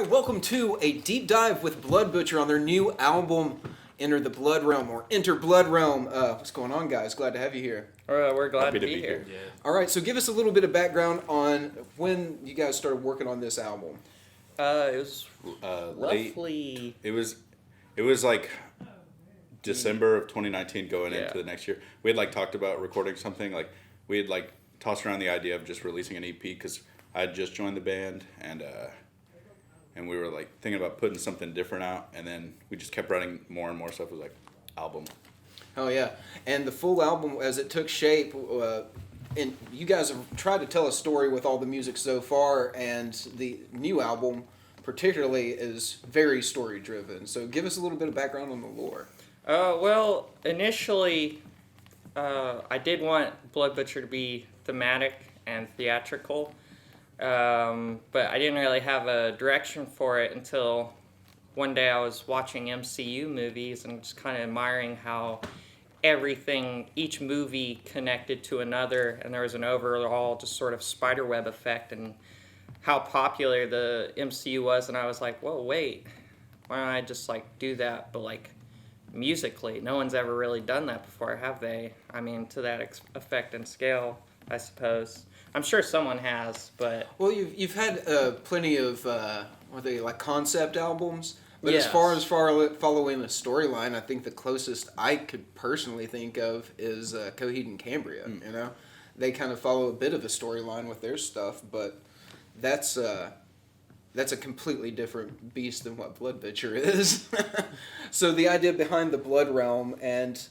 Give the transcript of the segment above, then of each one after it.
right, welcome to a deep dive with Blood Butcher on their new album, Enter the Blood Realm, or Enter Blood Realm. What's going on, guys? Glad to have you here. We're glad to be here. Yeah. All right, so give us a little bit of background on when you guys started working on this album. It was Late. roughly... It was like December of 2019 going into the next year. We had like talked about recording something. Like we had like tossed around the idea of just releasing an EP because I had just joined the band and we were like thinking about putting something different out. And then we just kept writing more and more stuff. It was like album. Oh yeah, and the full album as it took shape. And you guys have tried to tell a story with all the music so far, and the new album particularly is very story driven. So give us a little bit of background on the lore. Well, initially, I did want Blood Butcher to be thematic and theatrical, but I didn't really have a direction for it until one day I was watching MCU movies and just kind of admiring how each movie connected to another, and there was an overall just sort of spiderweb effect and how popular the MCU was, and I was like, whoa, wait, why don't I just like do that, but like musically? No one's ever really done that before, have they? I mean, to that effect and scale, I suppose. I'm sure someone has, but... Well, you've had plenty of, what are they, like concept albums? But Yes. as far as following a storyline, I think the closest I could personally think of is Coheed and Cambria. You know, they kind of follow a bit of a storyline with their stuff, but that's a completely different beast than what Blood Butcher is. So the idea behind the Blood Realm, and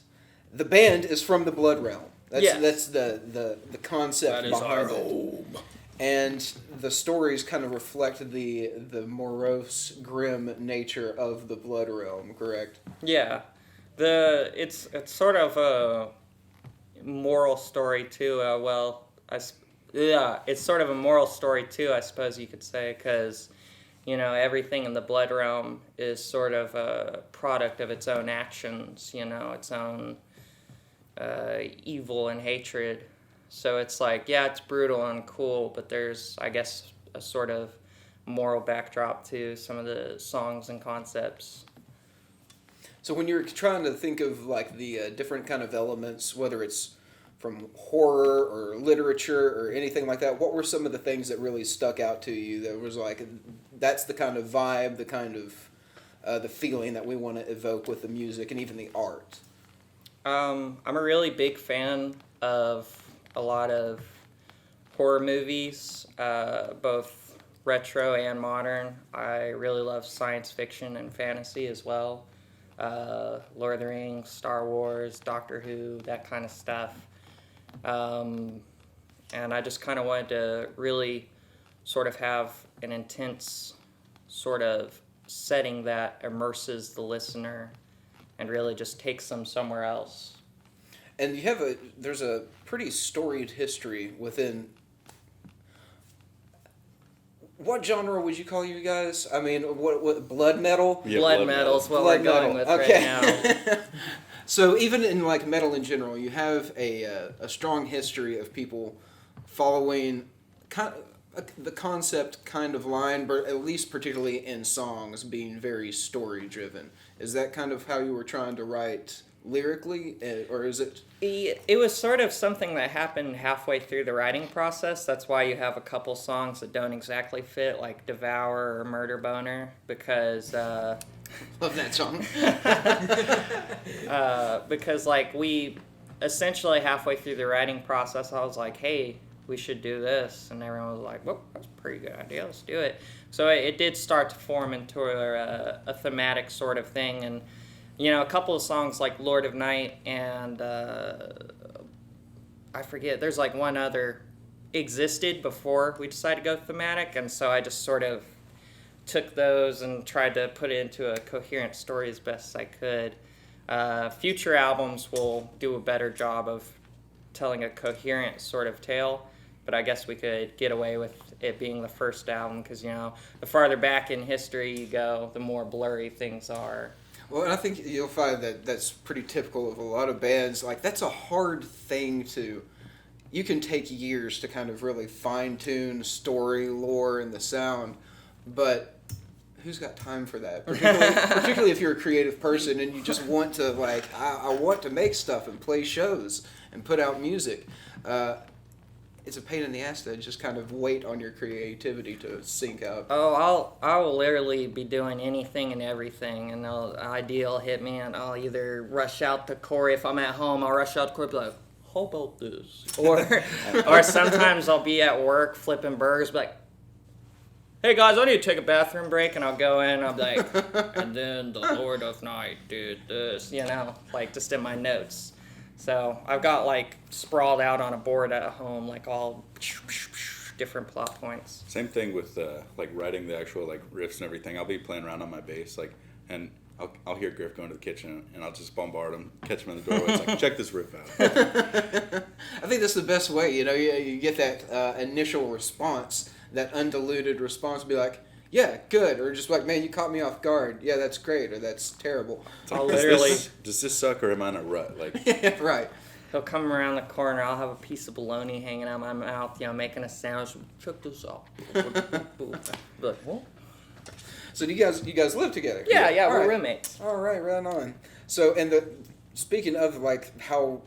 the band is from the Blood Realm. That's the concept That is behind our it. And the stories kind of reflect the morose, grim nature of the Blood Realm, correct? Yeah, it's sort of a moral story too. It's sort of a moral story too, I suppose you could say, because everything in the Blood Realm is sort of a product of its own actions. Its own evil and hatred. So it's like, yeah, it's brutal and cool, but there's, I guess, a sort of moral backdrop to some of the songs and concepts. So when you're trying to think of like the different kind of elements, whether it's from horror or literature or anything like that, what were some of the things that really stuck out to you that was like, that's the kind of vibe, the kind of the feeling that we want to evoke with the music and even the art? I'm a really big fan of a lot of horror movies, both retro and modern. I really love science fiction and fantasy as well. Lord of the Rings, Star Wars, Doctor Who, that kind of stuff. And I just kind of wanted to really sort of have an intense sort of setting that immerses the listener and really just takes them somewhere else. And there's a pretty storied history within. What genre would you call you guys? I mean, what blood metal? Yeah, blood metal's what Blood we're going metal. with Okay. right now. So even in like metal in general, you have a strong history of people following the concept kind of line, but at least particularly in songs, being very story driven. Is that kind of how you were trying to write lyrically, or is it? It was sort of something that happened halfway through the writing process. That's why you have a couple songs that don't exactly fit, like Devour or Murder Boner, because... Love that song. because like we essentially halfway through the writing process, I was like, hey, we should do this. And everyone was like, well, that's a pretty good idea. Let's do it. So it did start to form into a thematic sort of thing. And a couple of songs like Lord of Night and I forget, there's like one other existed before we decided to go thematic, and so I just sort of took those and tried to put it into a coherent story as best as I could. Future albums will do a better job of telling a coherent sort of tale, but I guess we could get away with it being the first album because, the farther back in history you go, the more blurry things are. Well, and I think you'll find that that's pretty typical of a lot of bands. Like, that's a hard thing to... You can take years to kind of really fine-tune story, lore, and the sound, but who's got time for that? Particularly if you're a creative person and you just want to like, I want to make stuff and play shows and put out music. It's a pain in the ass to just kind of wait on your creativity to sync up. Oh, I'll literally be doing anything and everything, and an idea will hit me, and I'll either rush out to Corey if I'm at home. I'll rush out to Corey, be like, "How about this?" Or sometimes I'll be at work flipping burgers, be like, "Hey guys, I need to take a bathroom break," and I'll go in, and I'll be like, "And then the Lord of Night did this," like just in my notes. So I've got like sprawled out on a board at home, like all different plot points. Same thing with like writing the actual like riffs and everything. I'll be playing around on my bass, like, and I'll hear Griff going to the kitchen, and I'll just bombard him, catch him in the doorway. It's like, check this riff out. I think that's the best way. You get that initial response, that undiluted response, be like, yeah, good, or just like, man, you caught me off guard. Yeah, that's great, or that's terrible. I'll literally. Does this suck, or am I in a rut? Like, Yeah, right. He'll come around the corner. I'll have a piece of bologna hanging out my mouth, making a sound. Check this out. Like, what? So do you guys live together? Yeah, All we're right. roommates. All right, right on. So, speaking of like how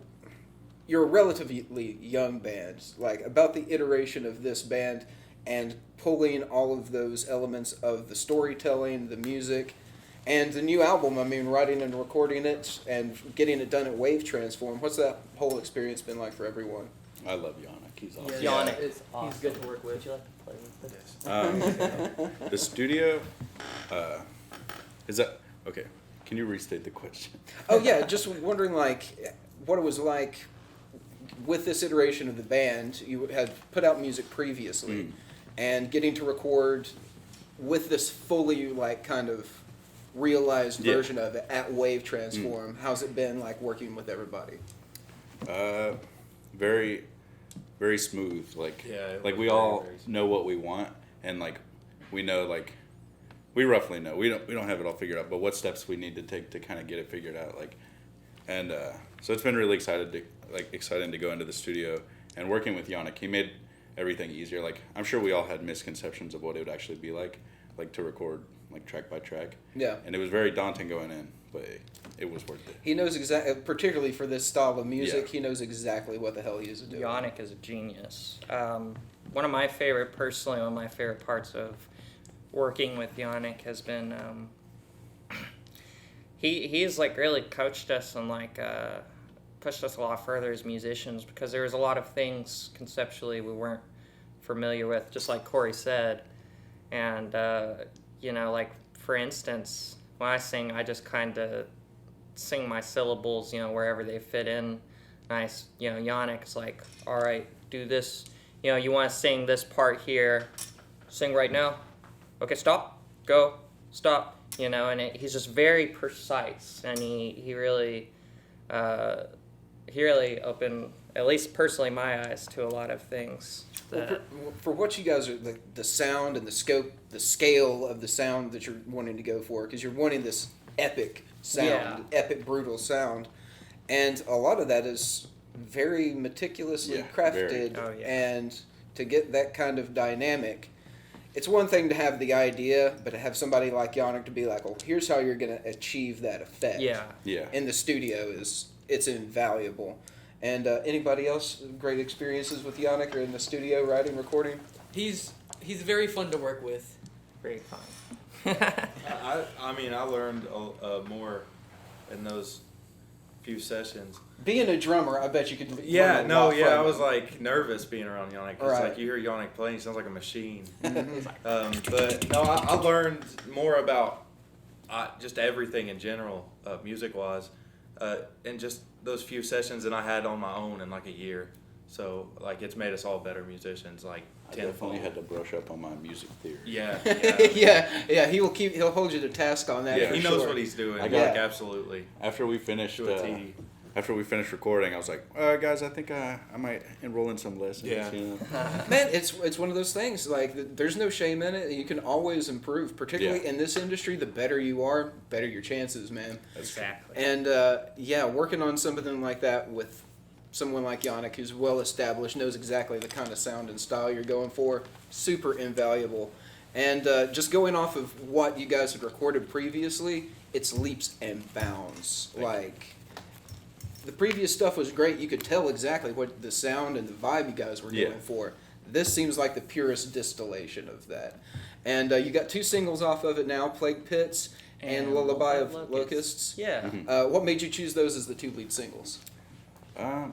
you're a relatively young band, like about the iteration of this band and pulling all of those elements of the storytelling, the music, and the new album. I mean, writing and recording it and getting it done at Wave Transform. What's that whole experience been like for everyone? I love Yannick. He's awesome. Yannick. It's awesome. He's good to work with. Would you like to play with this? The studio, is that okay? Can you restate the question? Oh yeah, just wondering like what it was like with this iteration of the band. You had put out music previously, and getting to record with this fully like kind of realized version of it at Wave Transform. How's it been like working with everybody? Very, very smooth. Like, like we all know what we want, and like we know like we roughly know. We don't have it all figured out, but what steps we need to take to kind of get it figured out. Like, and so it's been really exciting to go into the studio and working with Yannick. He made everything easier. Like, I'm sure we all had misconceptions of what it would actually be like to record like track by track. Yeah. And it was very daunting going in, but it was worth it. He knows exactly, particularly for this style of music, Yeah. he knows exactly what the hell he is doing. Yannick is a genius. One of my favorite parts of working with Yannick has been he's like really coached us and like pushed us a lot further as musicians, because there was a lot of things conceptually we weren't familiar with, just like Corey said. And like for instance, when I sing, I just kind of sing my syllables, wherever they fit in. Nice, Yannick's like, all right, do this. You want to sing this part here, sing right now. Okay, stop, go, stop. And he's just very precise, and he really opened, at least personally, my eyes to a lot of things. Well, for what you guys are, the sound and the scope, the scale of the sound that you're wanting to go for, because you're wanting this epic sound, epic, brutal sound, and a lot of that is very meticulously crafted, and to get that kind of dynamic, it's one thing to have the idea, but to have somebody like Yannick to be like, oh, here's how you're going to achieve that effect. Yeah. In the studio it's invaluable. And anybody else great experiences with Yannick or in the studio writing, recording? He's very fun to work with. Very fun. I mean, I learned more in those few sessions. Being a drummer, I bet you could. I was like nervous being around Yannick. It's Right. like you hear Yannick playing, he sounds like a machine. But no, I learned more about just everything in general, music-wise, and just those few sessions that I had on my own in like a year. So like it's made us all better musicians, like I tenfold. definitely had to brush up on my music theory. Yeah. He'll hold you to task on that. Yeah. for He knows sure. what he's doing. I Like got- absolutely. After we finished, To a T. recording, I was like, guys, I think I might enroll in some lessons. Yeah. Man, it's one of those things. Like, there's no shame in it. You can always improve. Particularly in this industry, the better you are, better your chances, man. Exactly. And working on something like that with someone like Yannick, who's well established, knows exactly the kind of sound and style you're going for, super invaluable. And just going off of what you guys had recorded previously, it's leaps and bounds. Like, the previous stuff was great. You could tell exactly what the sound and the vibe you guys were going for. This seems like the purest distillation of that. And you got 2 singles off of it now, Plague Pits and Lullaby of Locusts. Yeah. What made you choose those as the 2 lead singles?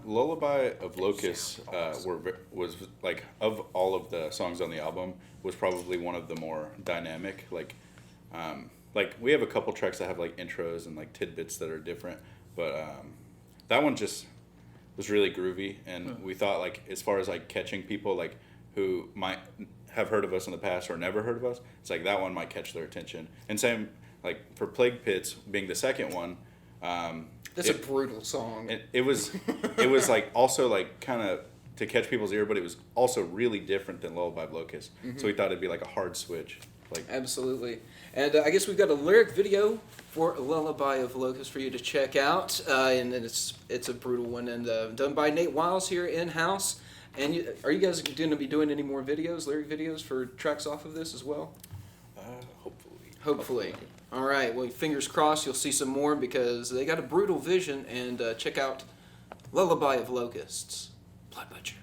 Lullaby of Locusts was like, of all of the songs on the album, was probably one of the more dynamic. Like we have a couple tracks that have like intros and like tidbits that are different, but that one just was really groovy, and we thought, like, as far as like catching people like who might have heard of us in the past or never heard of us, it's like that one might catch their attention. And same like for Plague Pits being the second one. That's a brutal song. It was like also like kind of to catch people's ear, but it was also really different than Lullaby of Locusts. So we thought it'd be like a hard switch. Like Absolutely. And I guess we've got a lyric video for Lullaby of Locusts for you to check out, and it's a brutal one, and done by Nate Wiles here in-house. And are you guys going to be doing any more videos, lyric videos for tracks off of this as well? Hopefully. All right. Well, fingers crossed you'll see some more, because they got a brutal vision. And check out Lullaby of Locusts, Blood Butcher.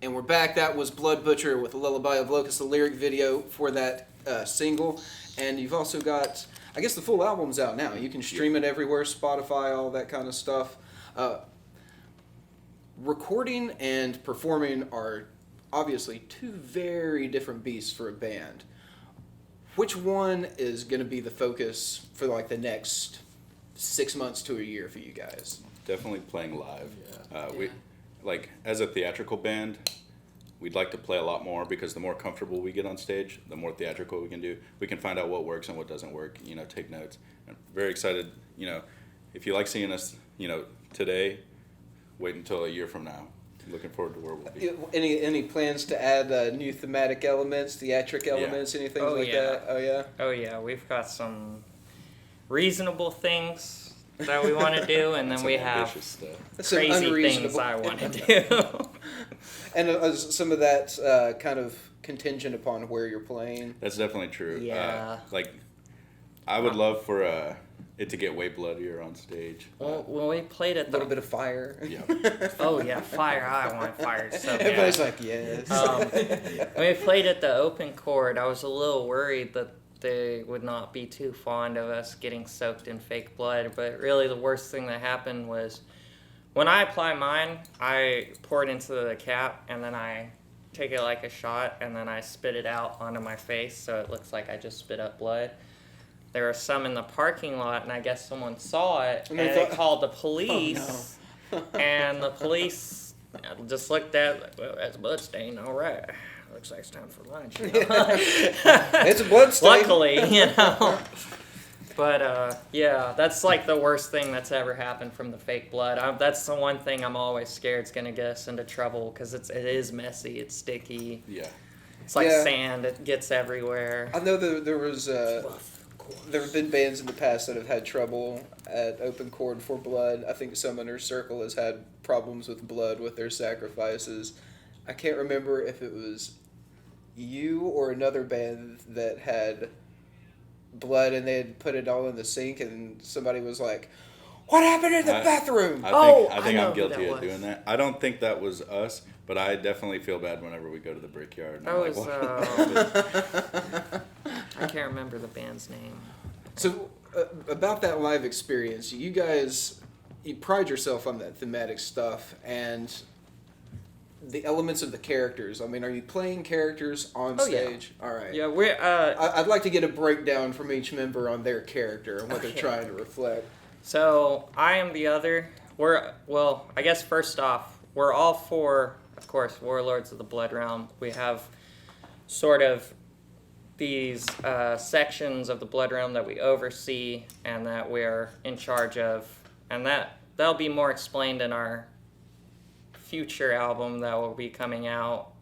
And we're back. That was Blood Butcher with Lullaby of Locust, the lyric video for that single. And you've also got, I guess the full album's out now. You can stream it everywhere, Spotify, all that kind of stuff. Recording and performing are obviously two very different beasts for a band. Which one is going to be the focus for like the next 6 months to a year for you guys? Definitely playing live. We like as a theatrical band, we'd like to play a lot more because the more comfortable we get on stage, the more theatrical we can do. We can find out what works and what doesn't work. Take notes. I'm very excited. If you like seeing us, today, wait until a year from now. I'm looking forward to where we'll be. Any plans to add new thematic elements, theatric elements, anything like that? Oh yeah. Oh yeah, we've got some reasonable things that we want to do, and then we have stuff. crazy things I want to do. And some of that kind of contingent upon where you're playing. That's definitely true. Yeah. I would love for it to get way bloodier on stage. Well, when we played at A little bit of fire. Yeah. Oh yeah, fire! I want fire so bad. Everybody's like, yes. When we played at the open chord, I was a little worried that they would not be too fond of us getting soaked in fake blood, but really the worst thing that happened was when I apply mine, I pour it into the cap and then I take it like a shot and then I spit it out onto my face so it looks like I just spit up blood. There were some in the parking lot and I guess someone saw it and they called the police. Oh, no. And the police just looked at it, well, that's a blood stain, all right. Looks like it's time for lunch. It's a blood stain. Luckily, But yeah, that's like the worst thing that's ever happened from the fake blood. That's the one thing I'm always scared is gonna get us into trouble because it is messy, it's sticky. Yeah. It's like sand; it gets everywhere. I know there was there have been bands in the past that have had trouble at open chord for blood. I think Summoner's Circle has had problems with blood with their sacrifices. I can't remember if it was you or another band that had blood and they had put it all in the sink and somebody was like, "What happened in the bathroom?" I think know I'm who guilty that of was. doing that. I don't think that was us, but I definitely feel bad whenever we go to the Brickyard. And That I'm was what? I can't remember the band's name. So about that live experience, you guys, you pride yourself on that thematic stuff and the elements of the characters. I mean, are you playing characters on stage? All right. Yeah, we're I'd like to get a breakdown from each member on their character and what they're trying to reflect. So I am the other. I guess first off, we're all four, of course, warlords of the Blood Realm. We have sort of these sections of the Blood Realm that we oversee and that we're in charge of, and that'll be more explained in our future album that will be coming out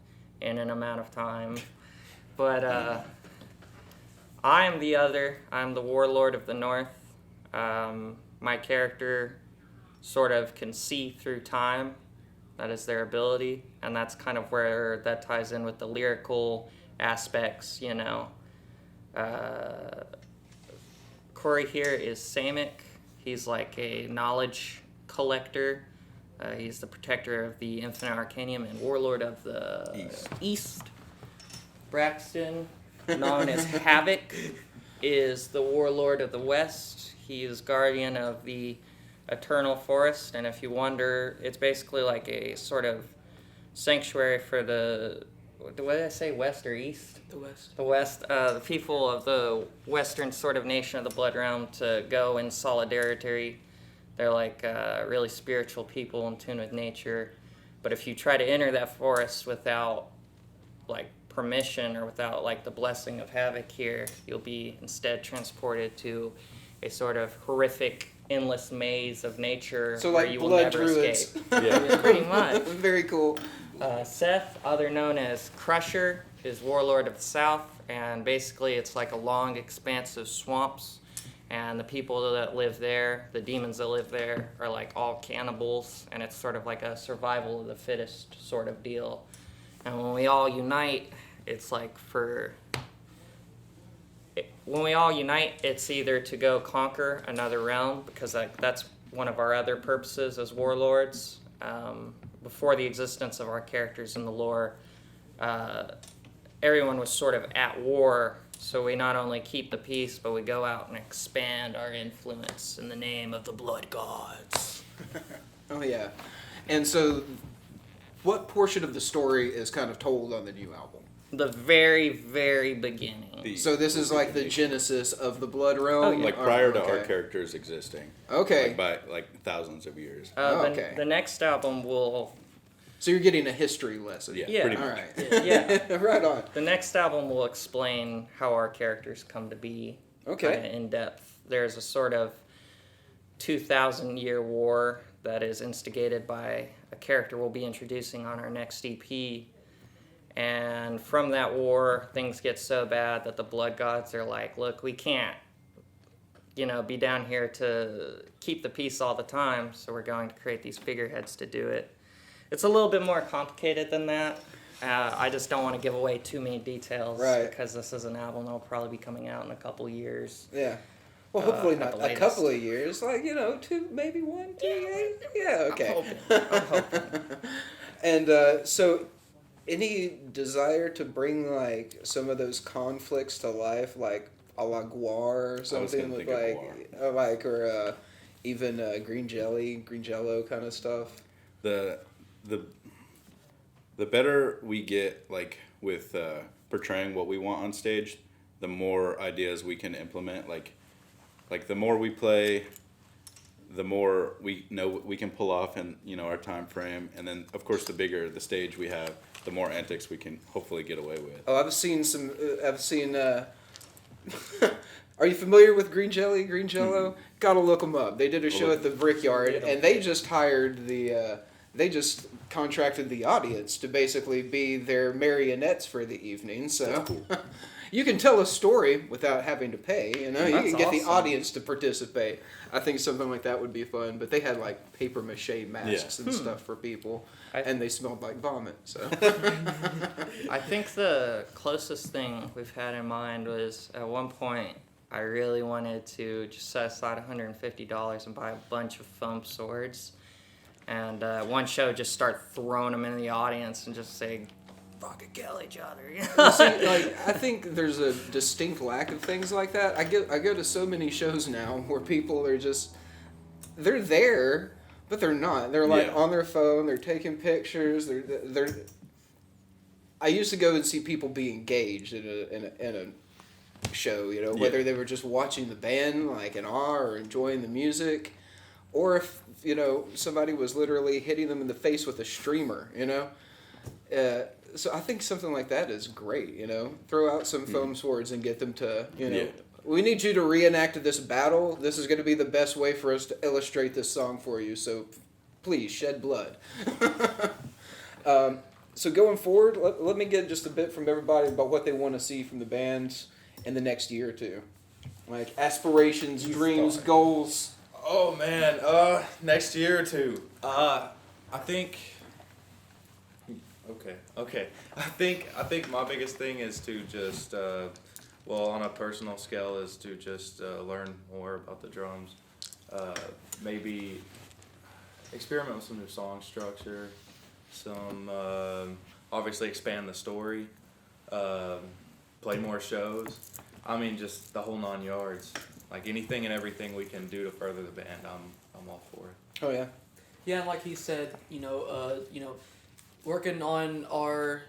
in an amount of time. But I am the other. I'm the warlord of the North. My character sort of can see through time. That is their ability, and that's kind of where that ties in with the lyrical aspects, Corey here is Samic. He's like a knowledge collector. He's the protector of the Infinite Arcanium and warlord of the East. Braxton, known as Havoc, is the warlord of the West. He is guardian of the Eternal Forest, and if you wonder, it's basically like a sort of sanctuary for what did I say, West or East? The West. The West, the people of the Western sort of nation of the Blood Realm to go in solidarity. They're like really spiritual people in tune with nature. But if you try to enter that forest without like permission or without like the blessing of Havoc here, you'll be instead transported to a sort of horrific, endless maze of nature So where like you will blood never druids. escape. Yeah. Pretty much. Very cool. Seth, other known as Crusher, is warlord of the South, and basically it's like a long expanse of swamps, and the people that live there, the demons that live there, are like all cannibals, and it's sort of like a survival of the fittest sort of deal. And when we all unite, it's like when we all unite, it's either to go conquer another realm, because that's one of our other purposes as warlords. before the existence of our characters in the lore, everyone was sort of at war. So we not only keep the peace, but we go out and expand our influence in the name of the blood gods. Oh yeah, and so what portion of the story is kind of told on the new album? The very, very beginning. So this is like the genesis of the Blood Realm? Oh, yeah. Like prior to Okay. our characters existing. Okay. Like by like thousands of years. Okay. The next album will... So you're getting a history lesson. Yeah, Yeah. pretty All much. right. Yeah. Right on. The next album will explain how our characters come to be. Okay. Kinda in depth. There's a sort of 2,000-year war that is instigated by a character we'll be introducing on our next EP. And from that war, things get so bad that the blood gods are like, look, we can't, be down here to keep the peace all the time, so we're going to create these figureheads to do it. It's a little bit more complicated than that. I just don't want to give away too many details, Right. because this is an album that will probably be coming out in a couple years. Yeah. Well, hopefully at not the a latest. couple of years. Like, two, maybe 1, 2 years. Yeah, okay. I'm hoping. And so, any desire to bring, like, some of those conflicts to life, like a la Guar or something gonna with, think of or even green jello kind of stuff? The better we get like with portraying what we want on stage, the more ideas we can implement. Like the more we play, the more we know we can pull off in our time frame, and then of course the bigger the stage we have, the more antics we can hopefully get away with. Oh, I've seen some. I've seen. Are you familiar with Green Jello? Mm-hmm. Gotta look them up. They did a show at the Brickyard, and they just hired the. They just contracted the audience to basically be their marionettes for the evening. So That's cool. you can tell a story without having to pay. You That's can get the awesome. audience to participate. I think something like that would be fun. But they had like paper mache masks and stuff for people, and they smelled like vomit. So I think the closest thing we've had in mind was at one point I really wanted to just set aside $150 and buy a bunch of foam swords. And one show just start throwing them in the audience and just say, fucking kill each other. See, I think there's a distinct lack of things like that. I go to so many shows now where people are just, they're there, but they're not. They're like on their phone. They're taking pictures. They're. I used to go and see people be engaged in a show. Whether they were just watching the band like in awe or enjoying the music, or if somebody was literally hitting them in the face with a streamer. So I think something like that is great. Throw out some foam swords and get them to we need you to reenact this battle. This is going to be the best way for us to illustrate this song for you. So please shed blood. So going forward, let me get just a bit from everybody about what they want to see from the bands in the next year or two. Like aspirations, dreams, goals. Oh man, next year or two. I think. Okay. I think my biggest thing is to just, on a personal scale, is to just learn more about the drums. Maybe experiment with some new song structure. Some obviously expand the story. Play more shows. I mean, just the whole 9 yards. Like anything and everything we can do to further the band, I'm all for it. Oh yeah. Yeah, and like he said, working on our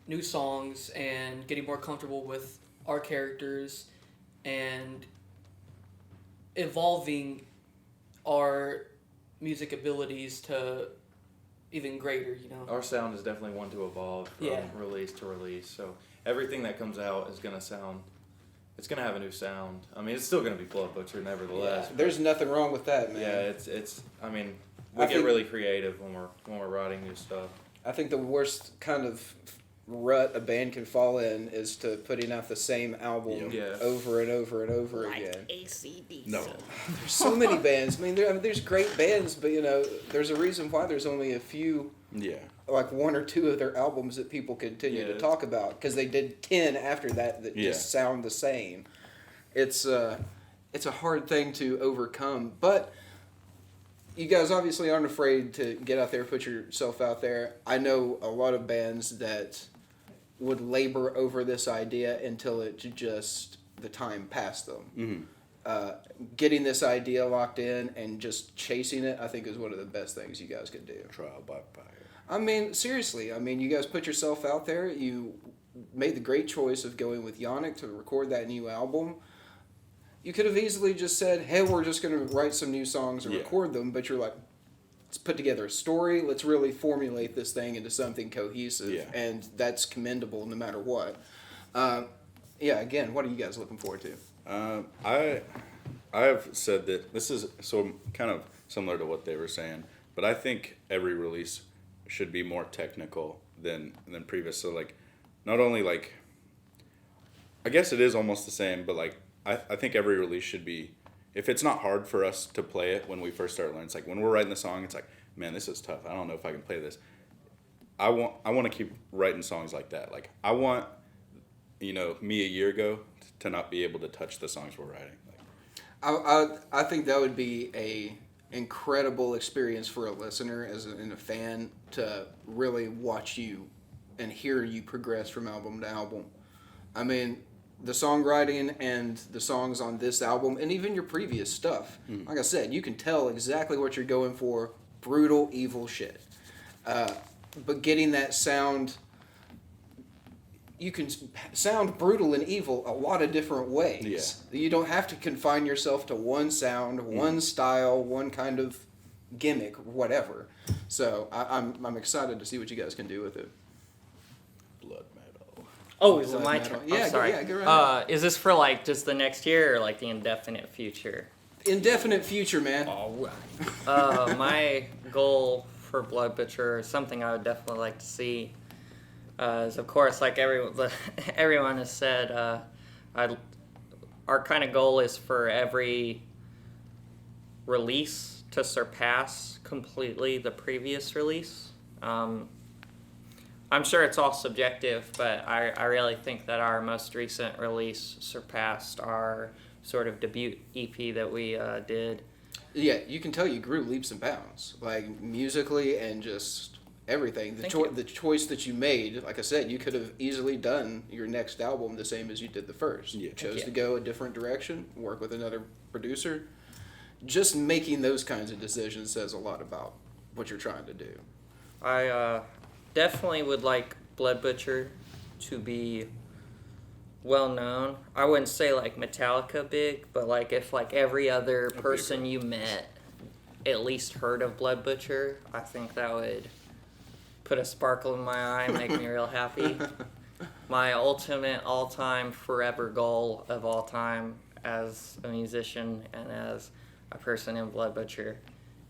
new songs and getting more comfortable with our characters and evolving our music abilities to even greater, Our sound is definitely one to evolve from release to release. So everything that comes out is gonna sound. It's gonna have a new sound. I mean, it's still gonna be Blood Butcher, nevertheless. Yeah, there's nothing wrong with that, man. Yeah, it's. I mean, we get really creative when we're writing new stuff. I think the worst kind of rut a band can fall in is to putting out the same album over and over and over again. ACDC. No. There's so many bands. I mean, there's great bands, but there's a reason why there's only a few. Yeah. Like 1 or 2 of their albums that people continue to talk about because they did 10 after that just sound the same. It's a hard thing to overcome, but you guys obviously aren't afraid to get out there, put yourself out there. I know a lot of bands that would labor over this idea until it just the time passed them. Mm-hmm. Getting this idea locked in and just chasing it, I think, is one of the best things you guys could do. Trial by fire. I mean, seriously. I mean, you guys put yourself out there. You made the great choice of going with Yannick to record that new album. You could have easily just said, hey, we're just going to write some new songs and record them. But you're like, let's put together a story. Let's really formulate this thing into something cohesive. Yeah. And that's commendable no matter what. Again, what are you guys looking forward to? I have said that this is so kind of similar to what they were saying, but I think every release should be more technical than previous. So like, not only like, I guess it is almost the same, but like I think every release should be, if it's not hard for us to play it when we first start learning, it's like when we're writing the song, it's like, man, this is tough. I don't know if I can play this. I want to keep writing songs like that. Like I want, me a year ago to not be able to touch the songs we're writing. I think that would be a incredible experience for a listener and a fan to really watch you and hear you progress from album to album. I mean, the songwriting and the songs on this album and even your previous stuff, like I said, you can tell exactly what you're going for. Brutal, evil shit. But getting that sound, you can sound brutal and evil a lot of different ways. Yeah. You don't have to confine yourself to one sound, one style, one kind of gimmick, whatever. So I'm excited to see what you guys can do with it. Blood metal. Oh, is it my turn? Yeah, I'm sorry. Yeah, go right is this for like just the next year or like the indefinite future? Indefinite future, man. All right. My goal for Blood Butcher, something I would definitely like to see, is of course, like everyone has said, our kind of goal is for every release to surpass completely the previous release. I'm sure it's all subjective, but I really think that our most recent release surpassed our sort of debut EP that we did. Yeah, you can tell you grew leaps and bounds, like musically and just everything. The choice that you made, like I said, you could have easily done your next album the same as you did the first. Yeah. You chose to go a different direction, work with another producer. Just making those kinds of decisions says a lot about what you're trying to do. I definitely would like Blood Butcher to be well known. I wouldn't say like Metallica big, but like if like every other person you met at least heard of Blood Butcher, I think that would put a sparkle in my eye, make me real happy. My ultimate all-time forever goal of all time as a musician and as a person in Blood Butcher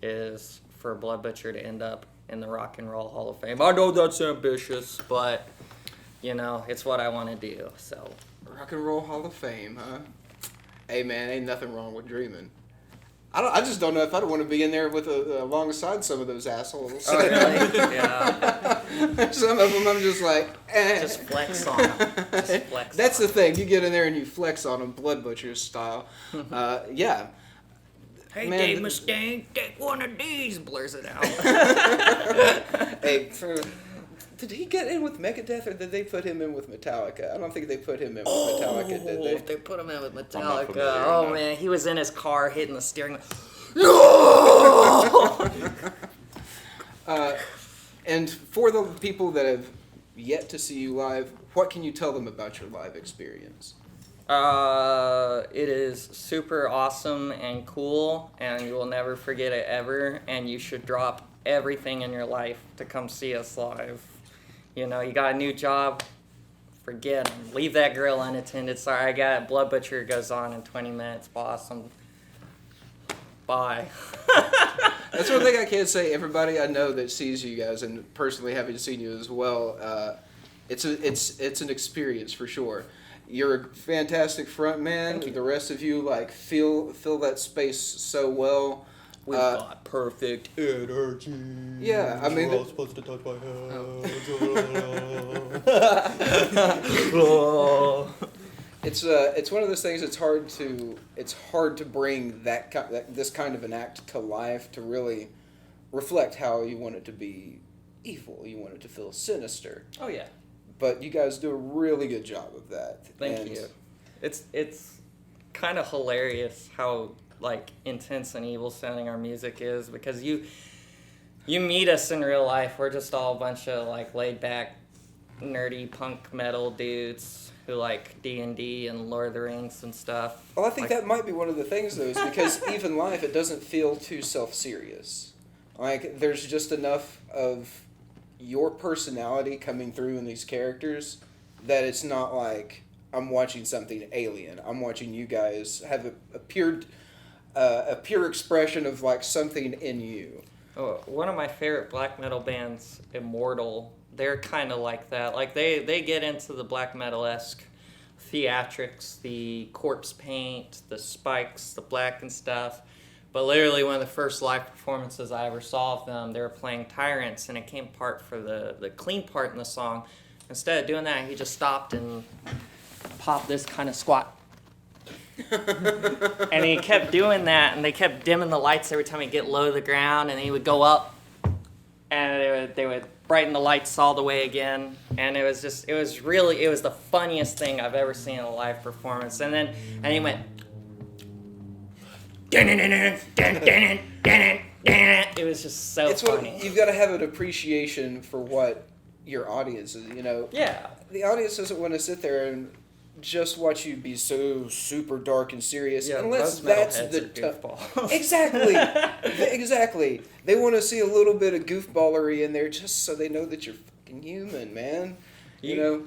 is for Blood Butcher to end up in the Rock and Roll Hall of Fame. I know that's ambitious, but it's what I want to do. So, Rock and Roll Hall of Fame, huh? Hey man, ain't nothing wrong with dreaming. I just don't know if I'd want to be in there with alongside some of those assholes. Oh really? Yeah. Some of them I'm just like, eh. Just flex on them. That's the thing. You get in there and you flex on them, Blood Butcher style. Yeah. Hey, Man, Dave Mustaine, take one of these, blurs it out. Hey, did he get in with Megadeth or did they put him in with Metallica? I don't think they put him in with Metallica, did they? If they put him in with not Metallica, familiar, oh no. man, he was in his car hitting the steering wheel. No! And for the people that have yet to see you live, what can you tell them about your live experience? It is super awesome and cool, and you will never forget it ever, and you should drop everything in your life to come see us live. You got a new job, forget them. Leave that grill unattended. Sorry, I got it. Blood Butcher goes on in 20 minutes, boss. Bye. That's one thing I can't say. Everybody I know that sees you guys, and personally having seen you as well, it's an experience for sure. You're a fantastic front man. The rest of you fill that space so well. We've got perfect energy. Yeah, I mean, We're all supposed to touch my hands. it's one of those things. It's hard to bring this kind of an act to life to really reflect how you want it to be evil. You want it to feel sinister. Oh yeah. But you guys do a really good job of that. Thank you. It's kind of hilarious how like intense and evil sounding our music is, because you meet us in real life. We're just all a bunch of like laid back, nerdy punk metal dudes who like D&D and Lord of the Rings and stuff. Well, I think like, that might be one of the things, though, is because even life, it doesn't feel too self-serious. Like, there's just enough of your personality coming through in these characters that it's not like I'm watching something alien. I'm watching you guys have a pure expression of like something in you. Oh, one of my favorite black metal bands, Immortal, they're kind of like that. Like they get into the black metal-esque theatrics, the corpse paint, the spikes, the black and stuff. But literally one of the first live performances I ever saw of them, they were playing Tyrants, and it came part for the clean part in the song. Instead of doing that, he just stopped and popped this kind of squat. And he kept doing that, and they kept dimming the lights every time he'd get low to the ground, and he would go up, and they would brighten the lights all the way again. And it was the funniest thing I've ever seen in a live performance. And he went, it was just so funny. You've got to have an appreciation for what your audience is, Yeah. The audience doesn't want to sit there and just watch you be so super dark and serious, Yeah, unless most that's metalheads the are goofballs. Exactly. They want to see a little bit of goofballery in there, just so they know that you're fucking human, man. You know.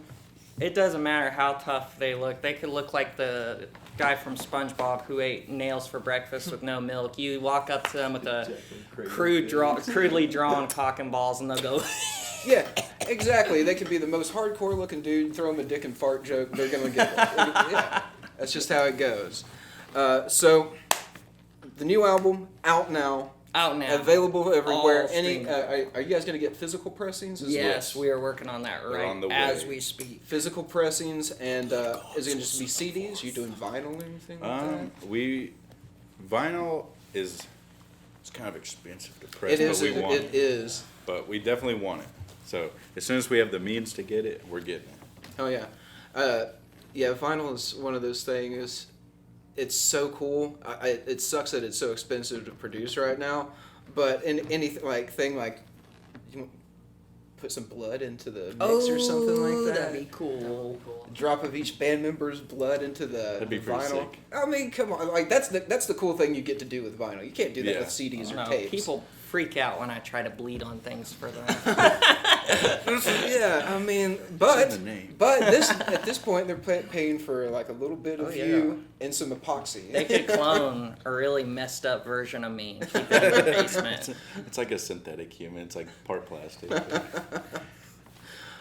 It doesn't matter how tough they look. They could look like the guy from SpongeBob who ate nails for breakfast with no milk. You walk up to them with a crudely drawn cock and balls, and they'll go. Yeah, exactly. They could be the most hardcore looking dude, throw them a dick and fart joke, they're going to get it. Yeah, that's just how it goes. So, the new album, out now. Out now. Available everywhere. All Are you guys going to get physical pressings as well? Yes, we are working on that They're on the right as way. we speak. Physical pressings, and is it going to just be CDs? Are you doing vinyl or anything like that? Vinyl is it's kind of expensive to press, It is. but we want It is. But we definitely want it. So as soon as we have the means to get it, we're getting it. Oh yeah, yeah. Vinyl is one of those things. It's so cool. It sucks that it's so expensive to produce right now. But in anything like you put some blood into the mix or something like that. That'd be cool. Drop of each band member's blood into the That'd be pretty vinyl. sick. I mean, come on, like that's the cool thing you get to do with vinyl. You can't do that Yeah. with CDs or No, tapes. people freak out when I try to bleed on things for them. Yeah, I mean, but It's in the name. at this point they're paying for like a little bit of Oh, yeah. you and some epoxy. They could clone a really messed up version of me and keep it in the basement. It's like a synthetic human. It's like part plastic.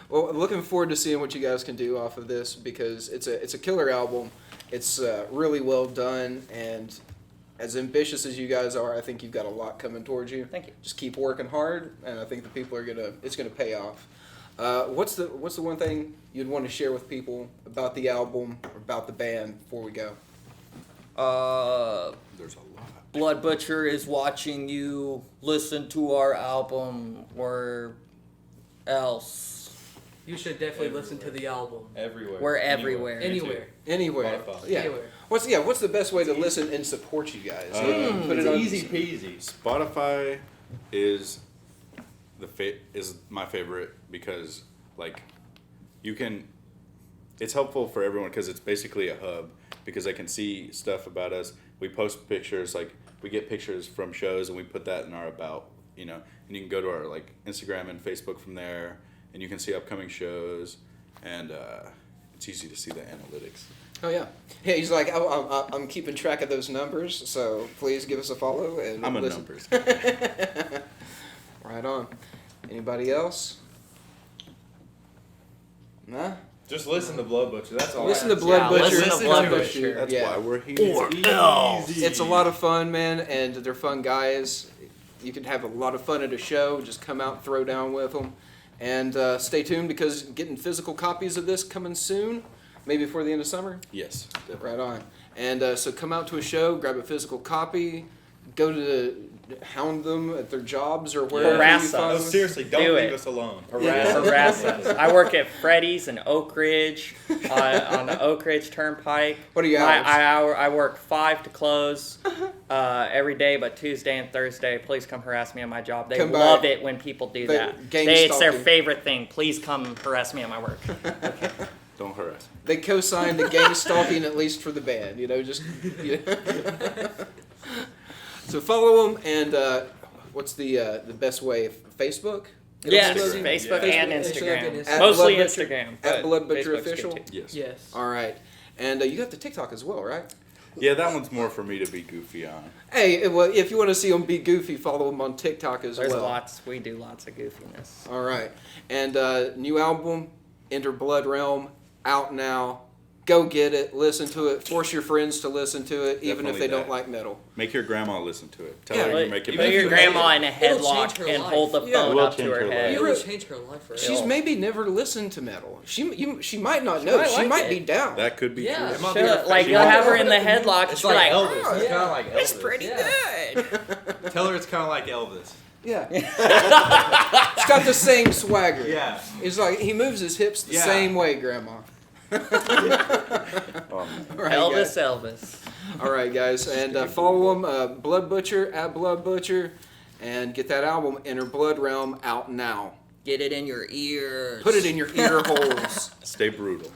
Well, looking forward to seeing what you guys can do off of this, because it's a killer album. It's really well done, and as ambitious as you guys are, I think you've got a lot coming towards you. Thank you. Just keep working hard, and I think the people it's gonna pay off. What's the one thing you'd want to share with people about the album or about the band before we go? There's a lot. Blood Butcher is watching you. Listen to our album or else. You should definitely listen to the album. Everywhere. We're everywhere. Anywhere. Anywhere. Spotify. Yeah. Anywhere. What's the best way to listen and support you guys? Put it on Easy peasy. Spotify is is my favorite because like you can. It's helpful for everyone because it's basically a hub because they can see stuff about us. We post pictures, like we get pictures from shows and we put that in our about, and you can go to our like Instagram and Facebook from there, and you can see upcoming shows, and it's easy to see the analytics. Oh yeah, yeah. He's like, I'm keeping track of those numbers, so please give us a follow and I'm a listen. numbers. Right on. Anybody else? Nah. Just listen to Blood Butcher. That's all. Listen I to have Blood Yeah, Butcher. listen to Blood Butcher. That's Yeah. why we're here. It's a lot of fun, man, and they're fun guys. You can have a lot of fun at a show. Just come out and throw down with them. And stay tuned because getting physical copies of this coming soon. maybe before the end of summer. Yes, definitely. Right on. And so come out to a show, grab a physical copy, go to hound them at their jobs or wherever Harass you us. find No, them. seriously, don't Do leave it. us alone. Harass us. I work at Freddy's in Oak Ridge on the Oak Ridge Turnpike. What are your hours? I work 5 to close every day, but Tuesday and Thursday. Please come harass me at my job. They Come by. love it when people do that. gang It's their stalking. favorite thing. Please come harass me at my work. Don't harass. They co-signed the gang stalking at least for the band, just. So follow them, and what's the best way? Facebook? Yes, Facebook? Facebook Yeah. and Facebook Instagram. and At Mostly Blood Butcher- Instagram. at but Blood Butcher Facebook's good Official? too. Yes. Yes. All right, and you got the TikTok as well, right? Yeah, that one's more for me to be goofy on. Hey, well, if you want to see them be goofy, follow them on TikTok as There's well. we do lots of goofiness. All right, and new album, Enter Blood Realm, out now. Go get it, listen to it, force your friends to listen to it, even if Definitely they don't that. like metal. Make your grandma listen to it. Tell Yeah. her Put, you make it put better. your grandma in a It'll change headlock her and life. hold the Yeah. phone It will up to change her her life. head. It will change her life forever. She's Ill. maybe never listened to metal. She might not know. might She like might it. be down. That could be Yeah. true. It might be She'll- her like favorite. you'll have her in the headlock. It's She'll be like like, Elvis. "Oh, It's kind of like Elvis. it's pretty Yeah. good. Tell her it's kind of like Elvis. Yeah. She's got the same swagger. Yeah. It's like he moves his hips the Yeah. same way, Grandma. All right, Elvis, guys. Elvis. All right, guys, and follow them, Blood Butcher at Blood Butcher, and get that album Enter Blood Realm out now. Get it in your ears. Put it in your ear holes. Stay brutal.